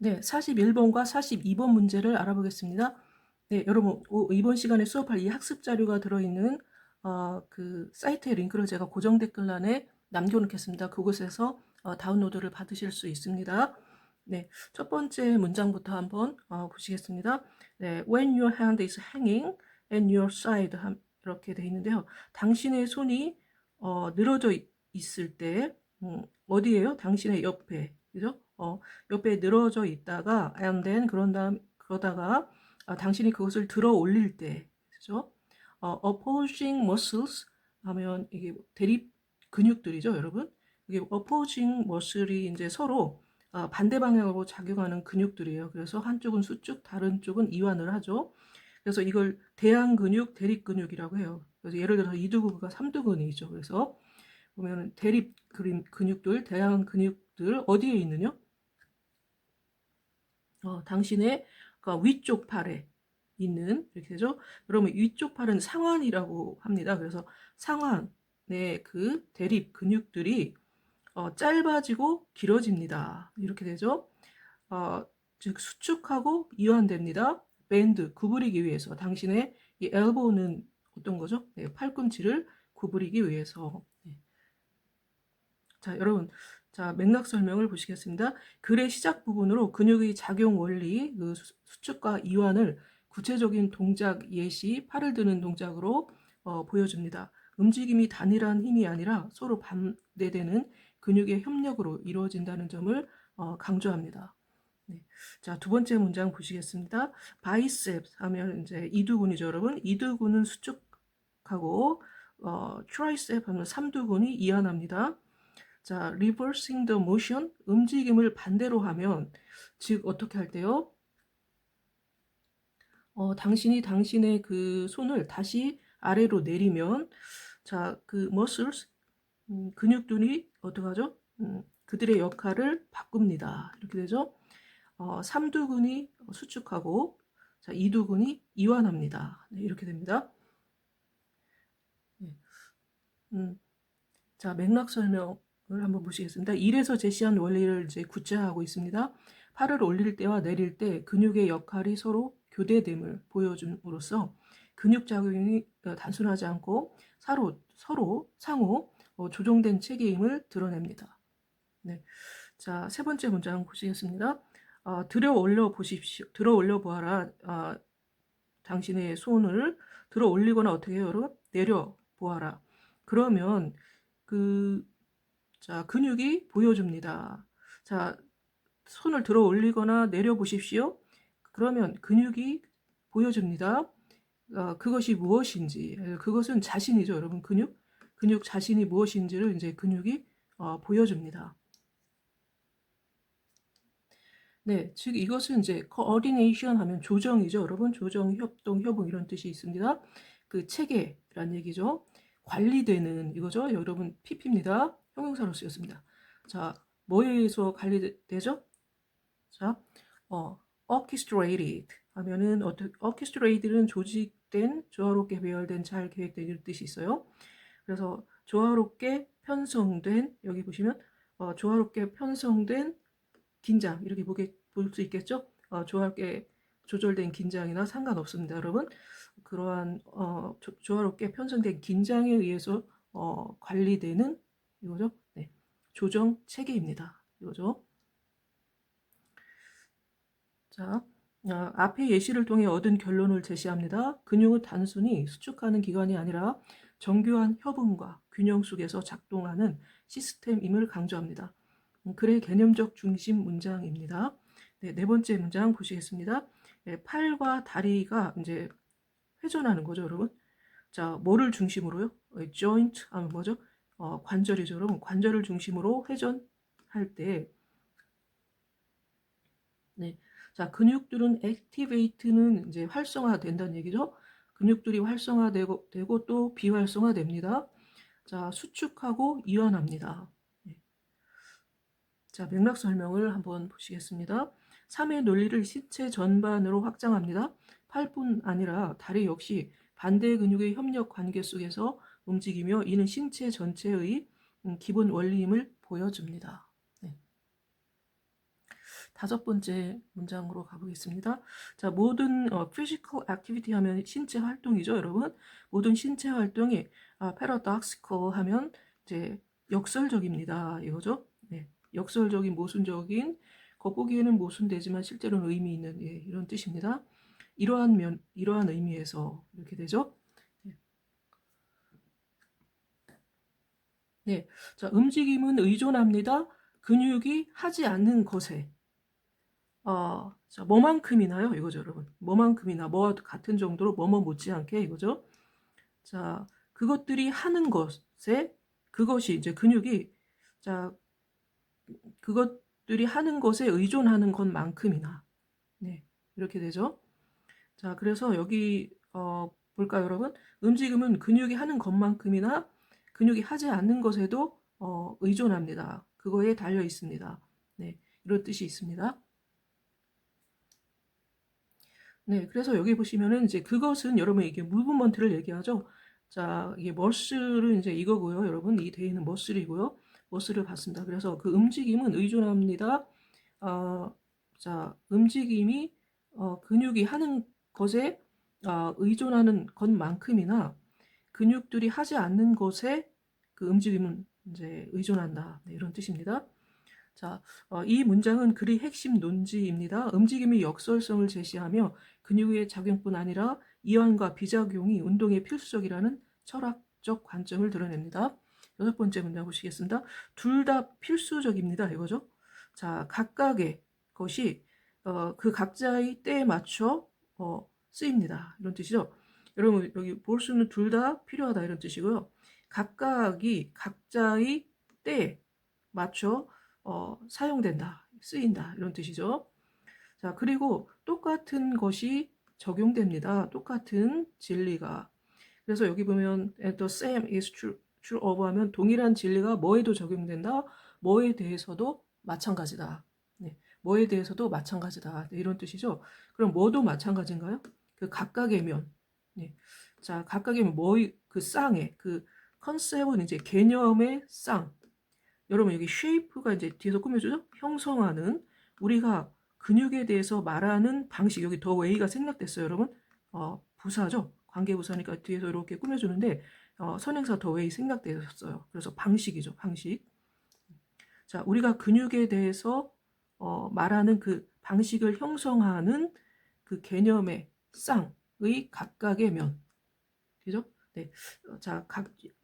네, 41번과 42번 문제를 알아보겠습니다. 네, 여러분, 이번 시간에 수업할 이 학습 자료가 들어있는 그 사이트의 링크를 제가 고정 댓글란에 남겨놓겠습니다. 그곳에서 다운로드를 받으실 수 있습니다. 네, 첫 번째 문장부터 한번 보시겠습니다. 네, When your hand is hanging at your side 이렇게 돼 있는데요. 당신의 손이 늘어져 있을 때 어디예요? 당신의 옆에, 그죠? 옆에 늘어져 있다가 and then 그러다가 당신이 그것을 들어 올릴 때, 그죠? opposing muscles 하면 이게 대립 근육들이죠, 여러분. 이게 opposing muscle이 이제 서로 반대 방향으로 작용하는 근육들이에요. 그래서 한쪽은 수축, 다른 쪽은 이완을 하죠. 그래서 이걸 대항 근육, 대립 근육이라고 해요. 그래서 예를 들어서 이두근과 삼두근이죠. 그래서 보면 대립 근육들, 대항 근육들 어디에 있느냐? 당신의 위쪽 팔에 있는 이렇게 되죠. 그러면 위쪽 팔은 상완이라고 합니다. 그래서 상완의 그 대립 근육들이 짧아지고 길어집니다. 이렇게 되죠. 즉 수축하고 이완됩니다. 밴드 구부리기 위해서 당신의 이 엘보는 어떤 거죠? 네, 팔꿈치를 구부리기 위해서. 네. 자, 여러분, 자, 맥락 설명을 보시겠습니다. 글의 시작 부분으로 근육의 작용 원리, 그 수축과 이완을 구체적인 동작 예시, 팔을 드는 동작으로 보여줍니다. 움직임이 단일한 힘이 아니라 서로 반대되는 근육의 협력으로 이루어진다는 점을 강조합니다. 네. 자, 두 번째 문장 보시겠습니다. 바이셉스 하면 이제 이두근이죠, 여러분. 이두근은 수축하고 트라이셉 하면 삼두근이 이완합니다. 자, reversing the motion, 움직임을 반대로 하면, 즉 어떻게 할 때요? 당신이 당신의 그 손을 다시 아래로 내리면, 자, 그 muscles, 근육들이 어떡하죠? 그들의 역할을 바꿉니다. 이렇게 되죠? 삼두근이 수축하고, 자, 이두근이 이완합니다. 네, 이렇게 됩니다. 네. 자, 맥락 설명을 한번 보시겠습니다. 1에서 제시한 원리를 이제 구체화하고 있습니다. 팔을 올릴 때와 내릴 때 근육의 역할이 서로 교대됨을 보여줌으로써 근육 작용이 단순하지 않고 서로 상호 조정된 체계임을 드러냅니다. 네. 자, 세 번째 문장 보시겠습니다. 들어 올려 보십시오. 들어 올려 보아라. 당신의 손을 들어 올리거나 어떻게 해요, 여러분? 내려 보아라. 그러면 자, 근육이 보여줍니다. 자, 손을 들어 올리거나 내려 보십시오. 그러면 근육이 보여줍니다. 그것이 무엇인지, 그것은 자신이죠, 여러분. 근육 자신이 무엇인지를 이제 근육이 보여줍니다. 네, 즉 이것은 이제 coordination 하면 조정이죠, 여러분. 조정, 협동, 협응 이런 뜻이 있습니다. 그 체계란 얘기죠. 관리되는 이거죠, 여러분. PP입니다. 형용사로 쓰였습니다. 자, 뭐에 의해서 관리되죠? 자, orchestrated 하면은 orchestrated는 조직된, 조화롭게 배열된, 잘 계획된 이런 뜻이 있어요. 그래서 조화롭게 편성된, 여기 보시면 조화롭게 편성된 긴장 이렇게 볼 수 있겠죠? 조화롭게 조절된 긴장이나 상관없습니다, 여러분. 그러한 조화롭게 편성된 긴장에 의해서 관리되는 이거죠. 네, 조정 체계입니다. 이거죠. 자, 앞의 예시를 통해 얻은 결론을 제시합니다. 근육은 단순히 수축하는 기관이 아니라 정교한 협응과 균형 속에서 작동하는 시스템임을 강조합니다. 글의 개념적 중심 문장입니다. 네, 네 번째 문장 보시겠습니다. 네, 팔과 다리가 이제 회전하는 거죠, 여러분. 자, 뭐를 중심으로요? joint 하면 뭐죠? 관절이죠, 여러분. 관절을 중심으로 회전할 때, 네. 자, 근육들은 activate는 이제 활성화된다는 얘기죠. 근육들이 활성화되고 또 비활성화됩니다. 자, 수축하고 이완합니다. 네. 자, 맥락 설명을 한번 보시겠습니다. 3의 논리를 신체 전반으로 확장합니다. 팔뿐 아니라 다리 역시 반대 근육의 협력 관계 속에서 움직이며 이는 신체 전체의 기본 원리임을 보여줍니다. 네. 다섯 번째 문장으로 가보겠습니다. 자, 모든 physical activity 하면 신체 활동이죠, 여러분. 모든 신체 활동이 paradoxical 하면 이제 역설적입니다. 이거죠. 네, 역설적인, 모순적인, 겉보기에는 모순되지만 실제로는 의미 있는 이런 뜻입니다. 이러한 의미에서 이렇게 되죠. 네, 자, 움직임은 의존합니다. 근육이 하지 않는 것에. 자, 뭐만큼이나요? 이거죠, 여러분. 뭐만큼이나, 뭐와 같은 정도로 뭐뭐 못지않게 이거죠. 자, 그것들이 하는 것에, 그것이 이제 근육이, 자, 그것들이 하는 것에 의존하는 것만큼이나. 네, 이렇게 되죠. 자, 그래서 여기, 볼까요, 여러분? 움직임은 근육이 하는 것만큼이나 근육이 하지 않는 것에도 의존합니다. 그거에 달려 있습니다. 네, 이런 뜻이 있습니다. 네, 그래서 여기 보시면은 이제 그것은 여러분 이게 무브먼트를 얘기하죠. 자, 이게 머슬은 이제 이거고요. 여러분 이 뒤에 있는 머슬이고요. 머슬을 봤습니다. 그래서 그 움직임은 의존합니다. 자, 움직임이 근육이 하는 것에 의존하는 것만큼이나 근육들이 하지 않는 것에 그 움직임은 이제 의존한다. 네, 이런 뜻입니다. 자, 이 문장은 글의 핵심 논지입니다. 움직임이 역설성을 제시하며 근육의 작용뿐 아니라 이완과 비작용이 운동에 필수적이라는 철학적 관점을 드러냅니다. 여섯 번째 문장 보시겠습니다. 둘 다 필수적입니다. 이거죠. 자, 각각의 것이 그 각자의 때에 맞춰 쓰입니다. 이런 뜻이죠. 여러분 여기 볼 수는 둘 다 필요하다 이런 뜻이고요. 각각이 각자의 때에 맞춰 사용된다, 쓰인다 이런 뜻이죠. 자, 그리고 똑같은 것이 적용됩니다. 똑같은 진리가. 그래서 여기 보면 the same is true of 하면 동일한 진리가 뭐에도 적용된다. 뭐에 대해서도 마찬가지다. 네, 뭐에 대해서도 마찬가지다. 네, 이런 뜻이죠. 그럼 뭐도 마찬가지인가요? 그 각각의 면. 네. 자, 각각의 면, 그 쌍의, 그 컨셉은 이제 개념의 쌍. 여러분 여기 쉐이프가 이제 뒤에서 꾸며주죠? 형성하는 우리가 근육에 대해서 말하는 방식 여기 더 웨이가 생략됐어요 여러분. 부사죠. 관계부사니까 뒤에서 이렇게 꾸며주는데 선행사 더 웨이 생략되었어요. 그래서 방식이죠. 방식. 자, 우리가 근육에 대해서 말하는 그 방식을 형성하는 그 개념의 쌍의 각각의 면. 그죠? 네. 자,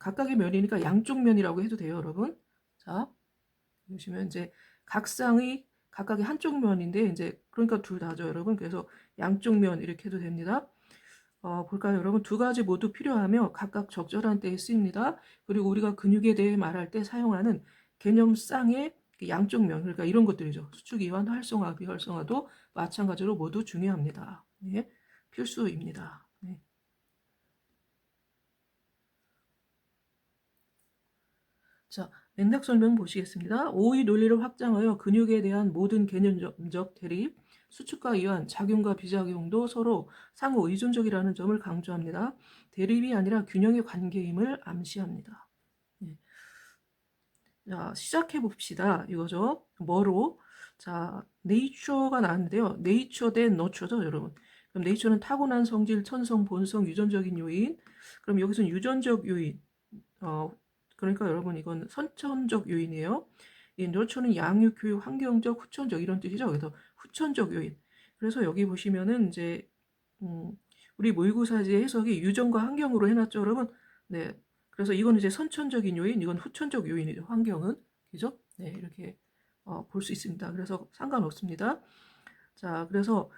각각의 면이니까 양쪽 면이라고 해도 돼요 여러분. 자, 보시면 이제 각각의 한쪽 면인데 이제 그러니까 둘 다죠 여러분. 그래서 양쪽 면 이렇게 해도 됩니다. 볼까요 여러분? 두 가지 모두 필요하며 각각 적절한 때에 쓰입니다. 그리고 우리가 근육에 대해 말할 때 사용하는 개념상의 그 양쪽 면 그러니까 이런 것들이죠. 수축, 이완, 활성화, 비활성화도 마찬가지로 모두 중요합니다. 네, 필수입니다. 네. 자, 맥락 설명 보시겠습니다. 오의 논리를 확장하여 근육에 대한 모든 개념적 대립, 수축과 이완, 작용과 비작용도 서로 상호 의존적이라는 점을 강조합니다. 대립이 아니라 균형의 관계임을 암시합니다. 네. 자, 시작해 봅시다. 이거죠. 뭐로? 자, 네이처가 나왔는데요. 네이처 대 너처죠, 여러분. 그럼 네이처는 타고난 성질, 천성, 본성, 유전적인 요인. 그럼 여기서는 유전적 요인. 그러니까 여러분 이건 선천적 요인이에요. 이 너처는 양육, 교육, 환경적, 후천적 이런 뜻이죠. 그래서 후천적 요인. 그래서 여기 보시면은 이제 우리 모의고사지의 해석이 유전과 환경으로 해놨죠, 여러분. 네. 그래서 이건 이제 선천적인 요인, 이건 후천적 요인이죠. 환경은 그죠? 네, 이렇게 볼 수 있습니다. 그래서 상관없습니다. 자, 그래서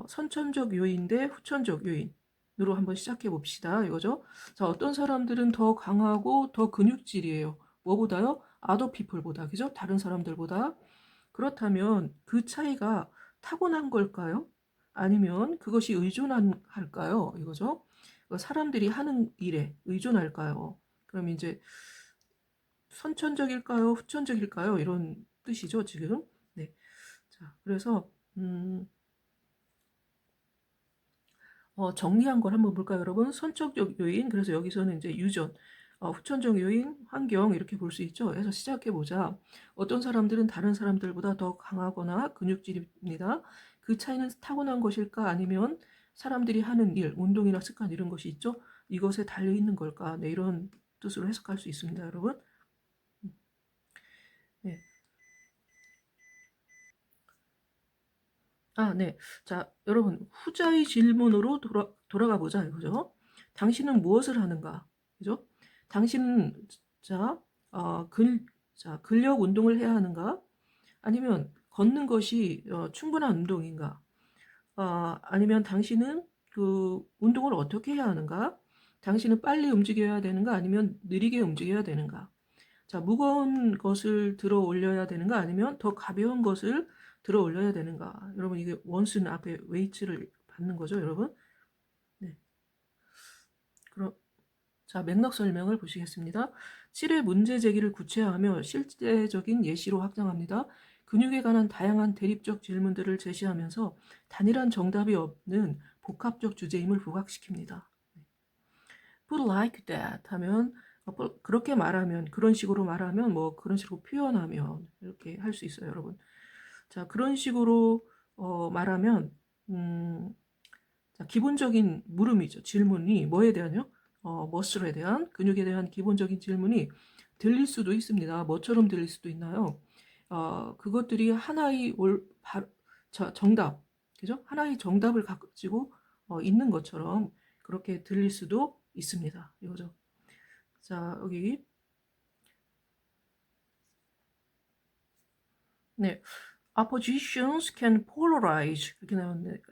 선천적 요인 대 후천적 요인으로 한번 시작해 봅시다. 이거죠? 자, 어떤 사람들은 더 강하고 더 근육질이에요. 뭐보다요? 아더 피플보다, 그죠? 다른 사람들보다. 그렇다면 그 차이가 타고난 걸까요? 아니면 그것이 의존할까요? 이거죠? 사람들이 하는 일에 의존할까요? 그럼 이제 선천적일까요? 후천적일까요? 이런 뜻이죠, 지금. 네. 자, 그래서 정리한 걸 한번 볼까요, 여러분? 선천적 요인. 그래서 여기서는 이제 유전. 후천적 요인, 환경 이렇게 볼 수 있죠. 그래서 시작해보자. 어떤 사람들은 다른 사람들보다 더 강하거나 근육질입니다. 그 차이는 타고난 것일까 아니면 사람들이 하는 일, 운동이나 습관 이런 것이 있죠. 이것에 달려있는 걸까? 네, 이런 뜻으로 해석할 수 있습니다, 여러분. 네. 네. 자, 여러분, 후자의 질문으로 돌아가 보자, 이거죠. 당신은 무엇을 하는가? 그죠? 당신은, 자, 근력 운동을 해야 하는가? 아니면 걷는 것이 충분한 운동인가? 아니면 당신은 그 운동을 어떻게 해야 하는가? 당신은 빨리 움직여야 되는가? 아니면 느리게 움직여야 되는가? 자, 무거운 것을 들어 올려야 되는가? 아니면 더 가벼운 것을 들어 올려야 되는가? 여러분, 이게 원수는 앞에 웨이트를 받는 거죠, 여러분? 네. 그럼, 자, 맥락 설명을 보시겠습니다. 7의 문제 제기를 구체화하며 실제적인 예시로 확장합니다. 근육에 관한 다양한 대립적 질문들을 제시하면서 단일한 정답이 없는 복합적 주제임을 부각시킵니다. Put like that 하면 그렇게 말하면, 그런 식으로 말하면, 뭐 그런 식으로 표현하면 이렇게 할 수 있어요, 여러분. 자, 그런 식으로 말하면 자, 기본적인 물음이죠. 질문이 뭐에 대한요? 머슬에 대한, 근육에 대한 기본적인 질문이 들릴 수도 있습니다. 뭐처럼 들릴 수도 있나요? 그것들이 하나의 정답, 그죠? 하나의 정답을 가지고 있는 것처럼 그렇게 들릴 수도 있습니다. 이거죠. 자, 여기 네, oppositions can polarize 이렇게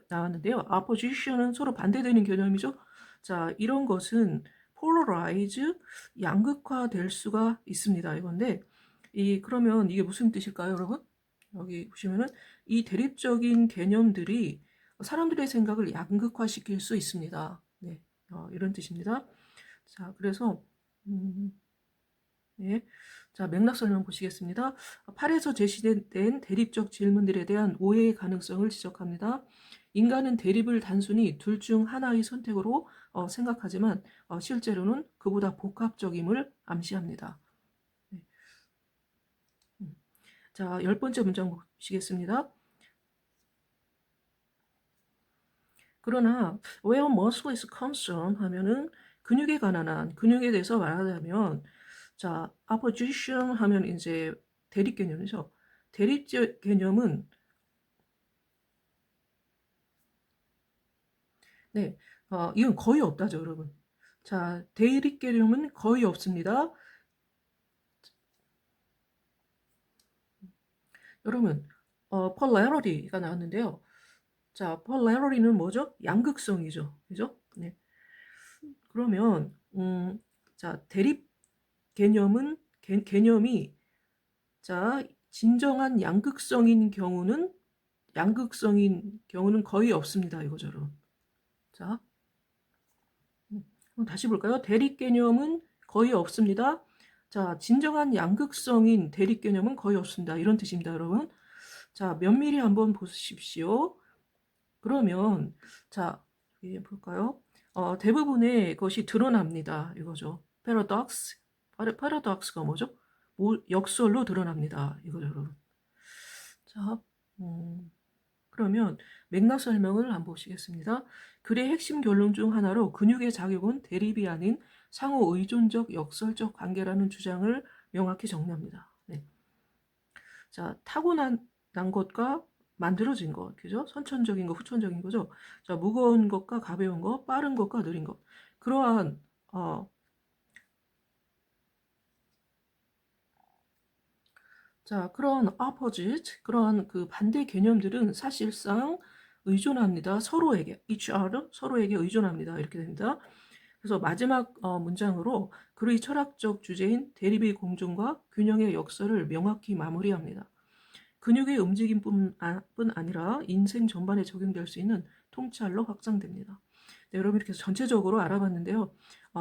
나왔는데요. opposition은 서로 반대되는 개념이죠. 자, 이런 것은 polarize, 양극화될 수가 있습니다. 이건데, 그러면 이게 무슨 뜻일까요, 여러분? 여기 보시면은 이 대립적인 개념들이 사람들의 생각을 양극화시킬 수 있습니다. 네, 이런 뜻입니다. 자, 그래서 네. 자, 맥락 설명 보시겠습니다. 8에서 제시된 대립적 질문들에 대한 오해의 가능성을 지적합니다. 인간은 대립을 단순히 둘 중 하나의 선택으로 생각하지만 실제로는 그보다 복합적임을 암시합니다. 네. 자, 10번째 문장 보시겠습니다. 그러나 where muscle is concerned 하면은 근육에 관한 한, 근육에 대해서 말하자면 자, opposition 하면 이제 대립 개념이죠. 대립 개념은 네, 이건 거의 없다죠, 여러분. 자, 대립 개념은 거의 없습니다. 여러분, polarity가 나왔는데요. 자, polarity는 뭐죠? 양극성이죠, 그죠? 네. 그러면 자, 대립 개념이 자, 진정한 양극성인 경우는 거의 없습니다, 이거죠, 여러분. 자, 다시 볼까요? 대립 개념은 거의 없습니다. 자, 진정한 양극성인 대립 개념은 거의 없습니다. 이런 뜻입니다, 여러분. 자, 면밀히 한번 보십시오. 그러면, 자, 볼까요? 대부분의 것이 드러납니다. 이거죠. paradox가 뭐죠? 역설로 드러납니다. 이거죠, 여러분. 자, 그러면 맥락 설명을 한번 보시겠습니다. 글의 핵심 결론 중 하나로 근육의 작용은 대립이 아닌 상호 의존적 역설적 관계라는 주장을 명확히 정리합니다. 네. 자, 타고난 것과 만들어진 것, 그죠? 선천적인 것, 후천적인 거죠. 자, 무거운 것과 가벼운 것, 빠른 것과 느린 것. 그러한 자, 그런 opposite, 그런 그 반대 개념들은 사실상 의존합니다. 서로에게, each other, 서로에게 의존합니다. 이렇게 됩니다. 그래서 마지막 문장으로 그의 철학적 주제인 대립의 공존과 균형의 역설을 명확히 마무리합니다. 근육의 움직임뿐 아니라 인생 전반에 적용될 수 있는 통찰로 확장됩니다. 네, 여러분 이렇게 해서 전체적으로 알아봤는데요.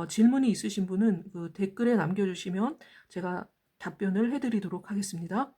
질문이 있으신 분은 그 댓글에 남겨주시면 제가 답변을 해드리도록 하겠습니다.